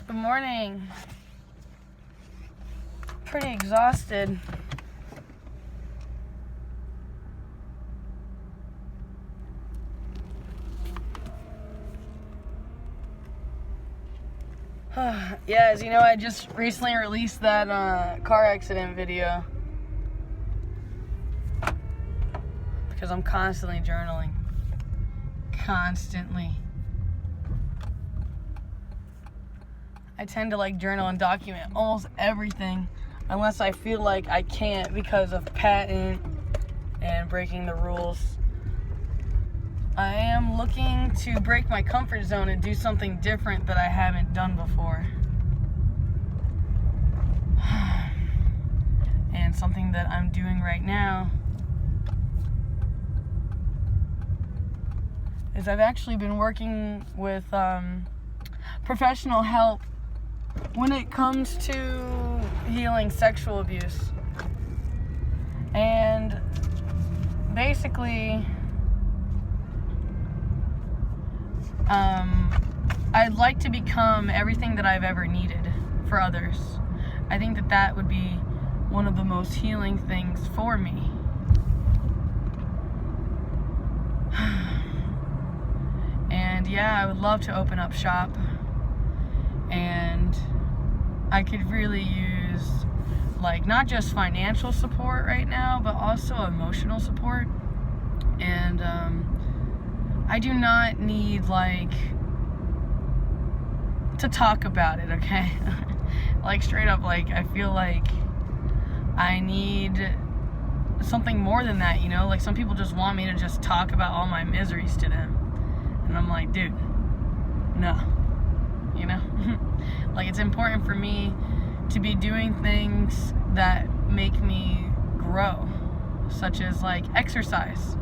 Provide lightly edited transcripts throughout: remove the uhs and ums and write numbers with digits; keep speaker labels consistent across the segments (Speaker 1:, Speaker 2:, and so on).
Speaker 1: Good morning. Pretty exhausted. Yeah, as you know, I just recently released that car accident video because I'm constantly journaling. Constantly. I tend to journal and document almost everything unless I feel like I can't because of patent and breaking the rules. I am looking to break my comfort zone and do something different that I haven't done before. And something that I'm doing right now is I've actually been working with professional help when it comes to healing sexual abuse. And basically, I'd like to become everything that I've ever needed for others. I think that that would be one of the most healing things for me. And yeah, I would love to open up shop, and I could really use not just financial support right now, but also emotional support. And I do not need to talk about it, okay? Straight up, I feel like I need something more than that, you know? Some people just want me to just talk about all my miseries to them. And I'm like, dude, no. You know? It's important for me to be doing things that make me grow, such as exercise.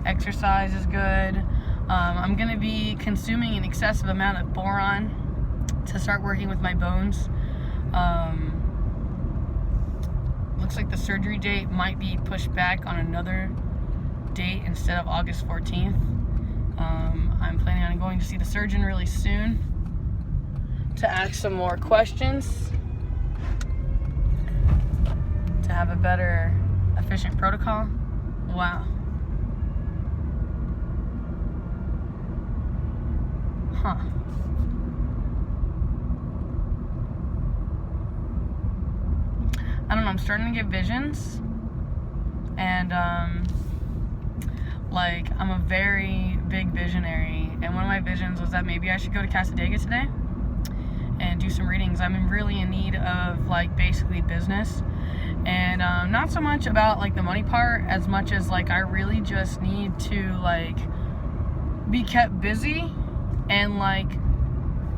Speaker 1: Exercise is good. I'm going to be consuming an excessive amount of boron to start working with my bones. Looks like the surgery date might be pushed back on another date instead of August 14th. I'm planning on going to see the surgeon really soon to ask some more questions, to have a better, efficient protocol. Wow. Huh. I don't know, I'm starting to get visions, and I'm a very big visionary, and one of my visions was that maybe I should go to Cassadaga today and do some readings. I'm really in need of basically business, and not so much about the money part as much as I really just need to be kept busy. And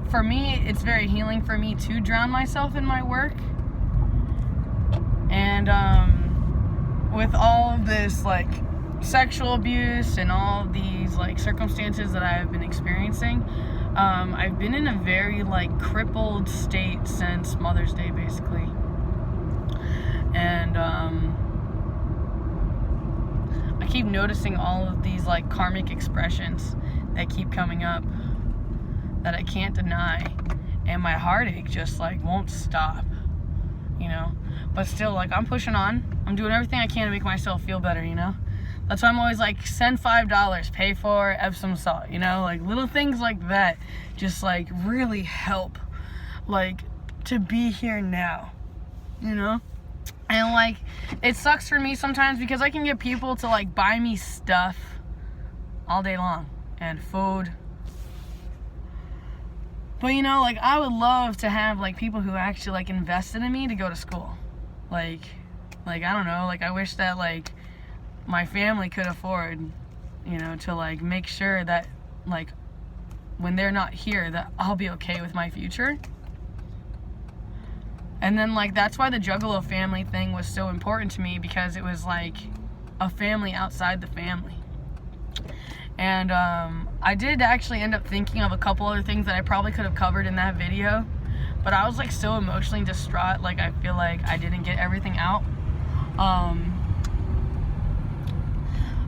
Speaker 1: for me, it's very healing for me to drown myself in my work. And with all of this sexual abuse and all of these circumstances that I have been experiencing, I've been in a very crippled state since Mother's Day, basically. And I keep noticing all of these karmic expressions that keep coming up that I can't deny, and my heartache just won't stop, you know. But still, I'm pushing on. I'm doing everything I can to make myself feel better, you know. That's why I'm always send $5, pay for Epsom salt, you know. Little things like that just really help to be here now, you know. And it sucks for me sometimes because I can get people to buy me stuff all day long and food. But you know, I would love to have people who actually invested in me to go to school. I don't know, I wish that my family could afford, you know, to make sure that when they're not here that I'll be okay with my future. And then that's why the Juggalo family thing was so important to me, because it was a family outside the family. And I did actually end up thinking of a couple other things that I probably could have covered in that video, but I was so emotionally distraught, I feel I didn't get everything out.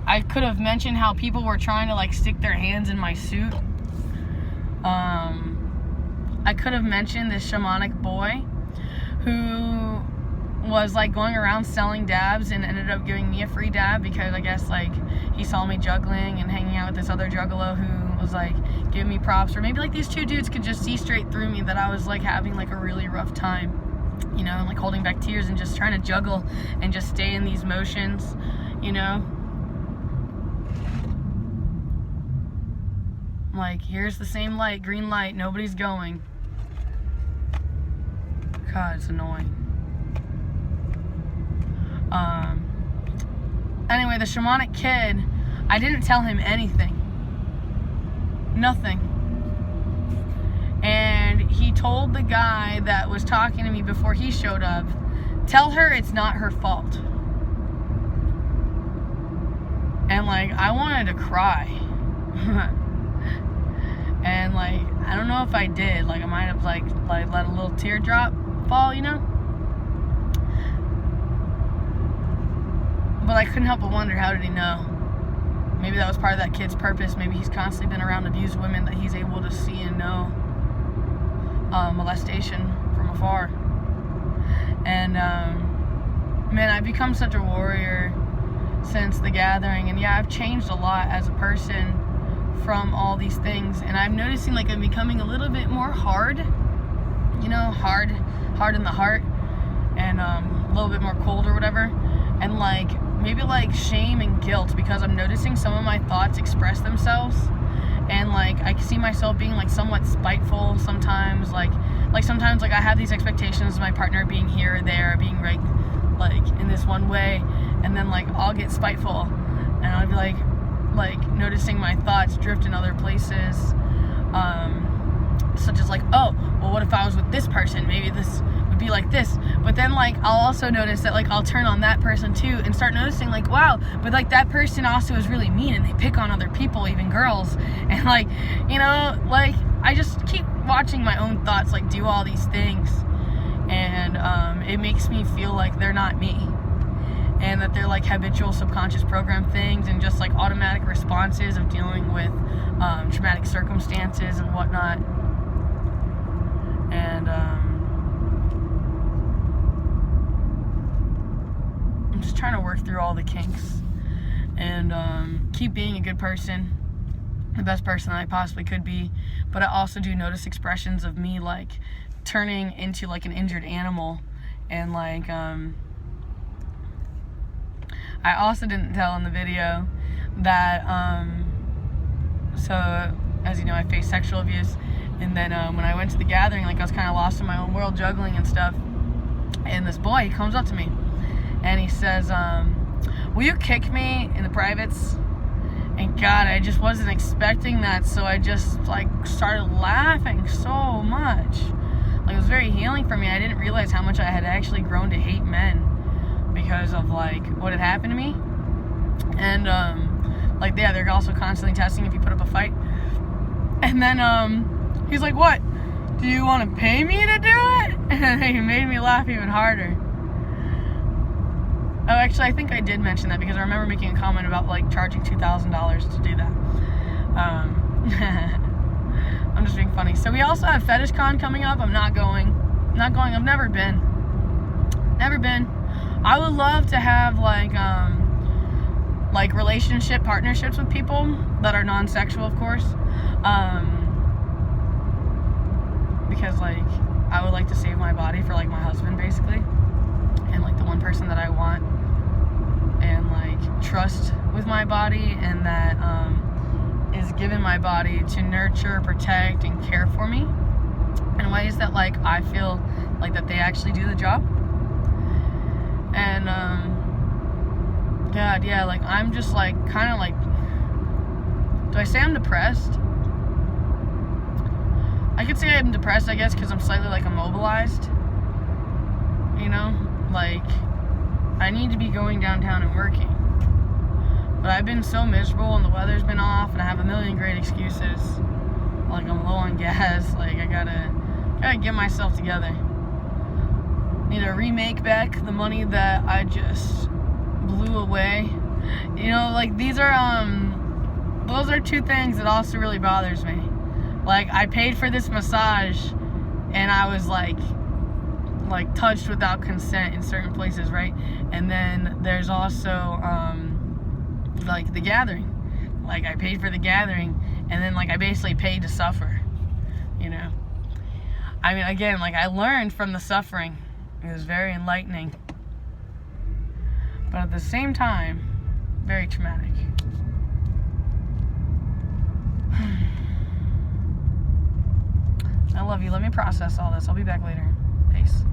Speaker 1: I could have mentioned how people were trying to stick their hands in my suit. I could have mentioned this shamanic boy who was like going around selling dabs and ended up giving me a free dab because I guess like he saw me juggling and hanging out with this other juggalo who was like giving me props, or maybe like these two dudes could just see straight through me that I was like having like a really rough time, you know, and like holding back tears and just trying to juggle and just stay in these motions, you know. Like, here's the same light, green light, nobody's going. God, it's annoying. Anyway, the shamanic kid, I didn't tell him anything. Nothing. And he told the guy that was talking to me before he showed up, tell her it's not her fault. And like, I wanted to cry. And like, I don't know if I did. Like, I might have like let a little teardrop fall, you know? But I couldn't help but wonder, how did he know? Maybe that was part of that kid's purpose. Maybe he's constantly been around abused women that he's able to see and know molestation from afar. And man, I've become such a warrior since the gathering. And yeah, I've changed a lot as a person from all these things. And I'm noticing like I'm becoming a little bit more hard, you know, hard in the heart, and a little bit more cold or whatever. And like, maybe like shame and guilt, because I'm noticing some of my thoughts express themselves, and like I see myself being like somewhat spiteful sometimes, like sometimes like I have these expectations of my partner being here or there, being like in this one way, and then like I'll get spiteful and I'll be like noticing my thoughts drift in other places, such as like, oh, well, what if I was with this person? Maybe this would be like this. But then like I'll also notice that like I'll turn on that person too and start noticing like, wow, but like that person also is really mean and they pick on other people, even girls. And like, you know, like I just keep watching my own thoughts like do all these things, and it makes me feel like they're not me, and that they're like habitual subconscious program things and just like automatic responses of dealing with traumatic circumstances and whatnot. And I'm just trying to work through all the kinks and keep being a good person, the best person that I possibly could be. But I also do notice expressions of me like turning into like an injured animal. And like I also didn't tell in the video that so as you know, I faced sexual abuse. And then when I went to the gathering, like I was kind of lost in my own world, juggling and stuff. And this boy, he comes up to me and he says, will you kick me in the privates? And God, I just wasn't expecting that. So I just like started laughing so much. Like, it was very healing for me. I didn't realize how much I had actually grown to hate men because of like what had happened to me. And like, yeah, they're also constantly testing if you put up a fight. And then he's like, what? Do you want to pay me to do it? And he made me laugh even harder. Oh, actually, I think I did mention that because I remember making a comment about like charging $2,000 to do that. I'm just being funny. So we also have Fetish Con coming up. I'm not going. I've never been. I would love to have like relationship partnerships with people that are non-sexual, of course. Because like I would like to save my body for like my husband, basically, and like the one person that I want and like trust with my body, and that is given my body to nurture, protect, and care for me in ways that like I feel like that they actually do the job. And God, yeah, like I'm just like kind of like, do I say I'm depressed? I could say I'm depressed, I guess, because I'm slightly like immobilized, you know, like I need to be going downtown and working, but I've been so miserable and the weather's been off and I have a million great excuses, like I'm low on gas, like I gotta get myself together. Need to remake back the money that I just blew away, you know, like those are two things that also really bothers me. Like, I paid for this massage and I was like touched without consent in certain places, right? And then there's also like the gathering. Like I paid for the gathering, and then like I basically paid to suffer, you know. I mean, again, like I learned from the suffering. It was very enlightening, but at the same time, very traumatic. I love you. Let me process all this. I'll be back later. Peace.